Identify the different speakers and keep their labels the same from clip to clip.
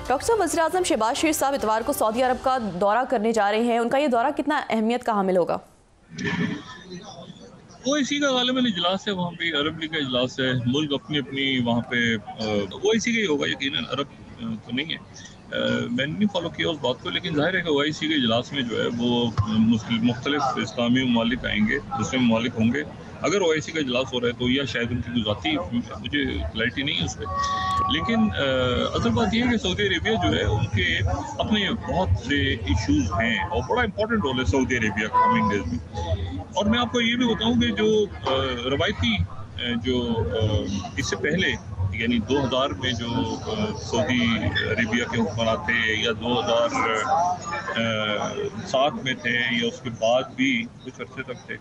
Speaker 1: Doctor साहब, वज़ीर-ए-आज़म शहबाज शरीफ साहब इतवार को सऊदी अरब का दौरा करने जा रहे हैं। उनका ये दौरा कितना अहमियत का हामिल होगा?
Speaker 2: ओआईसी का गालिबन इजलास है, वहाँ पे अरब लीग का इजलास है। मुल्क अपनी अपनी वहाँ पे ओआईसी का ही होगा यकीनन, अरब तो नहीं है। मैंने नहीं फॉलो किया उस बात को, लेकिन जाहिर है कि ओआईसी के इजलास में जो है वो मुख्तलिफ इस्लामी ममालिक आएंगे, दूसरे ममालिक होंगे। अगर ओआईसी का इजलास हो रहा है तो या शायद उनकी गुजाती, मुझे क्लैरिटी नहीं है उस पर। लेकिन असल बात यह है कि सऊदी अरेबिया जो है उनके अपने बहुत से इशूज़ हैं और बड़ा इंपॉर्टेंट रोल है सऊदी अरेबिया का कमिंग डेज में। और मैं आपको ये भी बताऊं कि जो रवायती जो इससे पहले यानी 2000 में जो सऊदी अरेबिया के हुक्मरान थे या 2007 में थे या उसके बाद भी कुछ अरसे तक थे,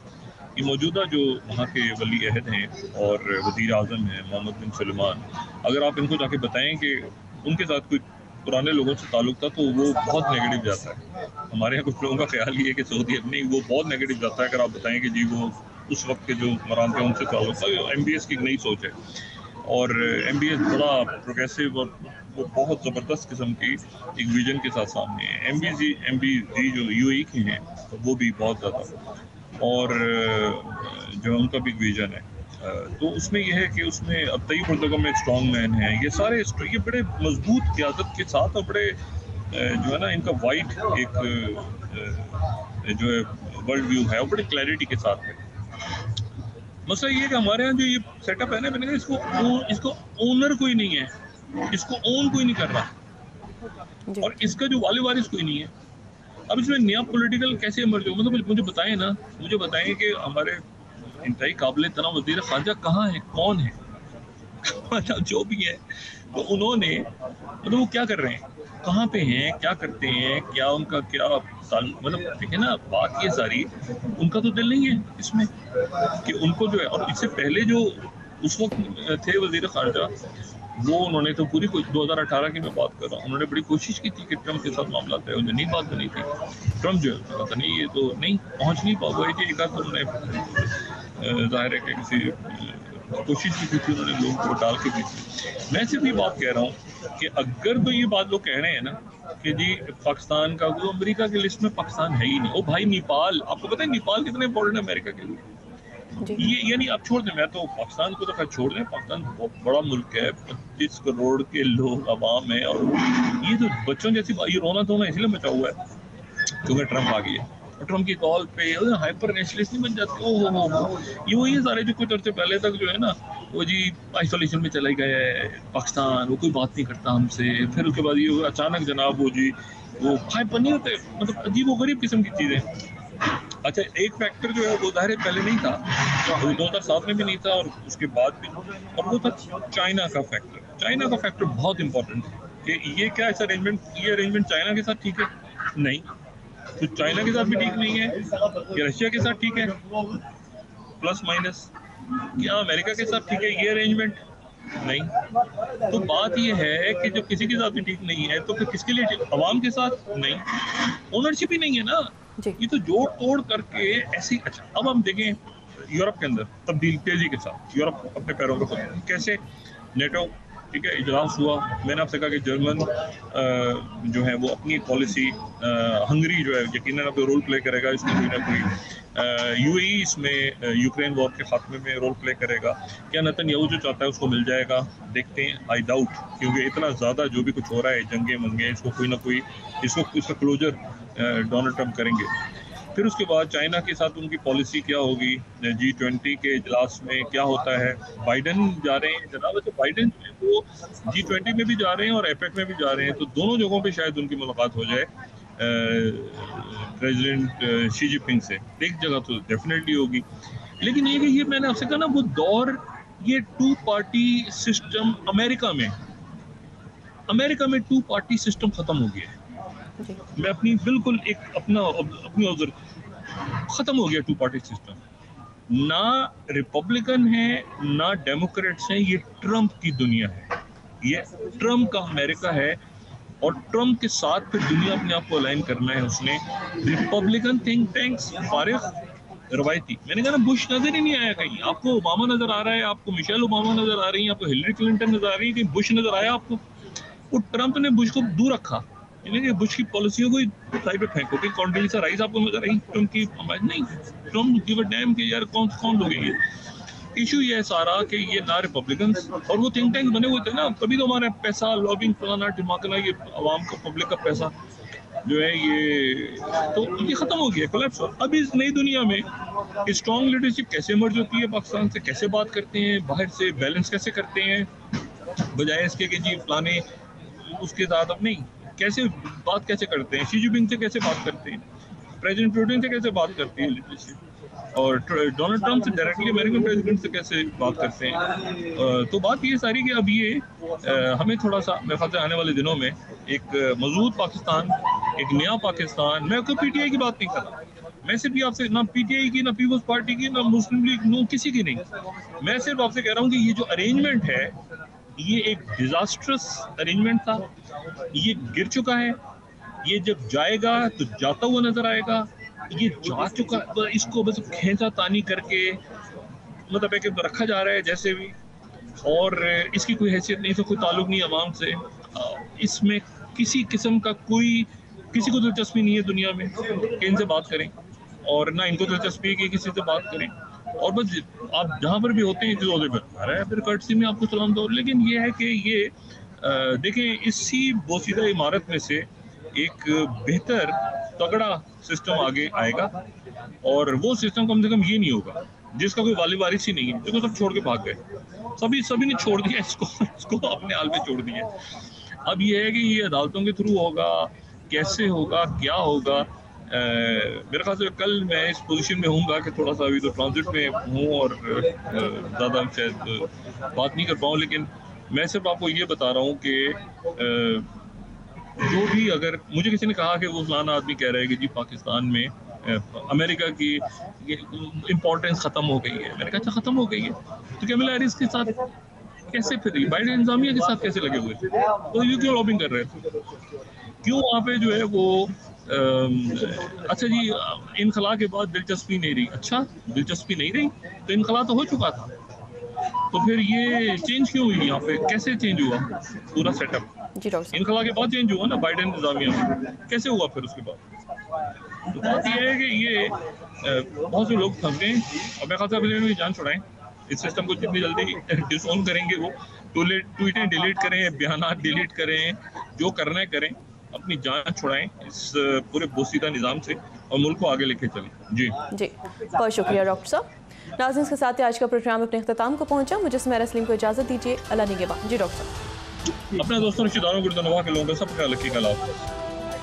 Speaker 2: ये मौजूदा जो वहाँ के वली अहद हैं और वज़ीर आज़म हैं मोहम्मद बिन सलमान, अगर आप इनको जाके बताएं कि उनके साथ कोई पुराने लोगों से ताल्लुक था तो वो बहुत नेगेटिव जाता है। हमारे यहाँ कुछ लोगों का ख्याल ये है कि सऊदी नहीं, वो बहुत नेगेटिव जाता है। अगर आप बताएं कि जी वो उस वक्त के जो हुक्मरान थे उनसे ताल्लुक था, MBS की एक नई सोच है और MBS बड़ा प्रोग्रेसिव और वो बहुत ज़बरदस्त किस्म की एक विजन के साथ सामने है। MBZ जो UAE के हैं वो भी बहुत ज़्यादा, और जो उनका भी विजन है, तो उसमें यह है कि उसमें अब तय्यब एर्दोगन एक स्ट्रॉन्ग मैन है। ये सारे ये बड़े मजबूत क़यादत के साथ और बड़े जो है ना इनका वाइड एक जो है वर्ल्ड व्यू है, वो बड़ी क्लैरिटी के साथ है। मसला ये है कि हमारे यहाँ जो ये सेटअप है ना, मैंने कहा इसको ओनर कोई नहीं है, इसको ओन कोई नहीं कर रहा और इसका जो वाले वारिस कोई नहीं है। अब इसमें नया पॉलिटिकल कैसे इमर्ज हो, मतलब मुझे बताएं ना, मुझे बताएं कि हमारे इंतहाई काबिल तना वज़ीर ख़ारजा कहाँ है, कौन है जो भी है, तो उन्होंने मतलब वो क्या कर रहे हैं, कहाँ पे हैं, क्या करते हैं, क्या उनका क्या मतलब देखें ना, बात ये सारी उनका तो दिल नहीं है इसमें कि उनको जो है। और इससे पहले जो उस वक्त थे वज़ीर ख़ारजा, वो उन्होंने तो पूरी 2018 की मैं बात कर रहा हूँ, उन्होंने बड़ी कोशिश की थी कि ट्रम्प के साथ मामला तय हो, नहीं बात बनी थी। ट्रम्प जो है पता नहीं ये तो नहीं पहुँच नहीं पा गए थे, एक आध उन्होंने जाहिर है कि किसी कोशिश की थी उन्होंने लोगों को डाल के दी थी। मैं सिर्फ ये बात कह रहा हूँ कि अगर तो ये बात लोग कह रहे हैं ना कि जी पाकिस्तान का, वो अमेरिका की लिस्ट में पाकिस्तान है ही नहीं। ओ भाई नेपाल, आपको पता है नेपाल कितने इंपॉर्टेंट है अमेरिका के लिए? ये यानी आप छोड़ दें, मैं तो पाकिस्तान को तो खैर छोड़ दें, पाकिस्तान बहुत बड़ा मुल्क है, 25 करोड़ के लोग आवाम है और ये तो बच्चों जैसी ये रोना धोना इसलिए मचा हुआ है क्योंकि ट्रम्प आ गई है। और ट्रम्प की कॉल पे हाइपर नेशनलिस्ट नहीं बन जाते। ये वही सारे जो कुछ अर्से पहले तक जो है ना वो जी आइसोलेशन में चले गए पाकिस्तान, वो कोई बात नहीं करता हमसे, फिर उसके बाद ये अचानक जनाब वो जी वो हाइपर नहीं होते, मतलब अजीब व गरीब किस्म की चीज़ें। अच्छा, एक फैक्टर जो है वो जाहिर पहले नहीं था, वो 2007 में भी नहीं था और उसके बाद भी, और वो था चाइना का फैक्टर। चाइना का फैक्टर बहुत इंपॉर्टेंट है कि ये क्या ऐसा अरेंजमेंट, ये अरेंजमेंट चाइना के साथ ठीक है नहीं, तो चाइना के साथ भी ठीक नहीं है, या रशिया के साथ ठीक है प्लस माइनस, क्या अमेरिका के साथ ठीक है ये अरेंजमेंट नहीं। तो बात ये है कि जब किसी के साथ भी ठीक नहीं है तो फिर किसके लिए? अवाम के साथ नहीं, ओनरशिप ही नहीं है ना। ये तो जोड़ तोड़ करके ऐसे। अच्छा, अब हम देखें यूरोप के अंदर तब्दील तेजी के साथ, यूरोप अपने पैरों पर कैसे, नेटो ठीक है इजलास हुआ, मैंने आपसे कहा कि जर्मन जो है वो अपनी पॉलिसी, हंगरी जो है यकीनन अब रोल प्ले करेगा इसमें कोई ना कोई, UAE इसमें यूक्रेन वॉर के खात्मे में रोल प्ले करेगा। क्या नेतन्याहू जो चाहता है उसको मिल जाएगा? देखते हैं, आई डाउट, क्योंकि इतना ज़्यादा जो भी कुछ हो रहा है जंगे मंगे, इसको कोई ना कोई इसका क्लोजर डोनाल्ड ट्रम्प करेंगे। फिर उसके बाद चाइना के साथ उनकी पॉलिसी क्या होगी, G20 के इजलास में क्या होता है। बाइडन जा रहे हैं जनाब, तो बाइडन जो है वो G20 में भी जा रहे हैं और APEC में भी जा रहे हैं, तो दोनों जगहों पे शायद उनकी मुलाकात हो जाए प्रेसिडेंट शी जिनपिंग से। एक जगह तो डेफिनेटली होगी, लेकिन ये मैंने आपसे कहा ना वो दौर, ये 2 पार्टी सिस्टम अमेरिका में 2 पार्टी सिस्टम खत्म हो गया है। मैं अपनी बिल्कुल एक अपनी ऑब्जर्व, खत्म हो गया 2 पार्टी सिस्टम, ना रिपब्लिकन है ना डेमोक्रेट्स हैं, ये ट्रम्प की दुनिया है, ये ट्रम्प का अमेरिका है और ट्रम्प के साथ फिर दुनिया अपने आप को अलाइन करना है उसने। रिपब्लिकन थिंक टैंक्स फारिग रवायती, मैंने कहा ना बुश नजर ही नहीं आया कहीं, आपको ओबामा नजर आ रहा है, आपको मिशेल ओबामा नजर आ रही है, आपको हिलरी क्लिंटन नजर आ रही है, कहीं बुश नजर आया आपको? वो ट्रंप ने बुश को दूर रखा, यानी कि बुश की पॉलिसियों को साइड पे फेंको कि कॉन्डोलीसा राइस आपको नजर आई ट्रंप की नहीं, ट्रंप गिव अ डैम कि यार कौन लोग हैं ये। इशू ये है सारा कि ये ना रिपब्लिकन्स और वो थिंक टैंक बने हुए थे ना, तभी तो हमारा पैसा लॉबिंग फलाना ढिमाकना, ये आवाम का पब्लिक का पैसा जो है ये खत्म हो गया, कोलैप्स। अब इस नई दुनिया में स्ट्रॉन्ग लीडरशिप कैसे इमर्ज होती है, पाकिस्तान से कैसे बात करते हैं, बाहर से बैलेंस कैसे करते हैं, बजाय इसके कि जी फलाने उसके साथ अब नहीं, कैसे बात कैसे करते हैं, शी जिनपिंग से कैसे बात करते हैं, प्रेसिडेंट पुतिन से कैसे बात करती है लीडरशिप, और डोनाल्ड ट्रंप से डायरेक्टली अमेरिकन प्रेसिडेंट से कैसे बात करते हैं। तो बात ये सारी कि अब ये हमें थोड़ा सा मेरे ख्याल से आने वाले दिनों में एक मजबूत पाकिस्तान, एक नया पाकिस्तान, मैं कोई पीटीआई की बात नहीं कर रहा, मैं सिर्फ भी आपसे ना पीटीआई की, ना पीपल्स पार्टी की, ना मुस्लिम लीग, नो किसी की नहीं, मैं सिर्फ आपसे कह रहा हूँ कि ये जो अरेंजमेंट है ये एक डिजास्ट्रस अरेंजमेंट था, ये गिर चुका है, ये जब जाएगा तो जाता हुआ नजर आएगा, ये जा चुका, इसको बस खींचा तानी करके मतलब है कि रखा जा रहा है जैसे भी, और इसकी कोई हैसियत नहीं, इसका कोई ताल्लुक नहीं अवाम से, इसमें किसी किस्म का किसी को दिलचस्पी नहीं है दुनिया में कि इनसे बात करें, और ना इनको दिलचस्पी है कि किसी से बात करें, और बस आप जहाँ पर भी होते हैं फिर कर्टसी में आपको सलाम दो। लेकिन ये है कि ये देखें, इसी बोसीदा इमारत में से एक बेहतर तगड़ा सिस्टम आगे आएगा, और वो सिस्टम कम से कम ये नहीं होगा जिसका कोई वाली वारिस ही नहीं है, देखो सब छोड़ के भाग गए, सभी ने छोड़ दिया इसको अपने हाल पे छोड़ दिया। अब ये है कि ये अदालतों के थ्रू होगा, कैसे होगा, क्या होगा। मेरे ख्याल से कल मैं इस पोजीशन में हूँगा कि थोड़ा सा अभी तो ट्रांजिट में हूँ और ज़्यादा शायद बात नहीं कर पाऊँ, लेकिन मैं सिर्फ आपको ये बता रहा हूँ कि जो भी, अगर मुझे किसी ने कहा कि वो फलाना आदमी कह रहा है कि जी पाकिस्तान में अमेरिका की इम्पोर्टेंस ख़त्म हो गई है, मैंने कहा अच्छा ख़त्म हो गई है तो कैमला हैरिस के साथ कैसे, फिर बाइडेन इंतजामिया के साथ कैसे लगे हुए थे, तो ये क्यों लॉबिंग कर रहे थे, क्यों वहाँ पे जो है वो अच्छा जी इनखला के बाद दिलचस्पी नहीं रही, अच्छा दिलचस्पी नहीं रही तो इनखला तो हो चुका था, तो फिर ये चेंज क्यों हुई यहाँ पे, कैसे चेंज हुआ पूरा सेटअप, इनखला के बाद चेंज हुआ ना बाइडेन इंतजामिया में, कैसे हुआ फिर उसके बाद। तो बात ये है कि ये बहुत से लोग फंस गए, और मैं खासा भी जान छुड़ाएं, इस सिस्टम को जितनी जल्दी डिसऑन करेंगे वो, ट्वीटें डिलीट करें, बयान डिलीट करें, जो करना है करें, अपनी जान छुड़ाएं इस पूरे बोसीदा निज़ाम से और मुल्क को आगे लेके चलें। जी
Speaker 1: बहुत शुक्रिया डॉक्टर साहब। नाज़रीन, के साथ आज का प्रोग्राम अपने अख्ताम को पहुंचा, मुझे स्मैरा सलीम को इजाज़त दीजिए, अल्लाह निगहबान। जी डॉक्टर साहब,
Speaker 2: अपने दोस्तों रिश्तेदारों गुरदनवा के लोगों का सब ख्याल रखिएगा।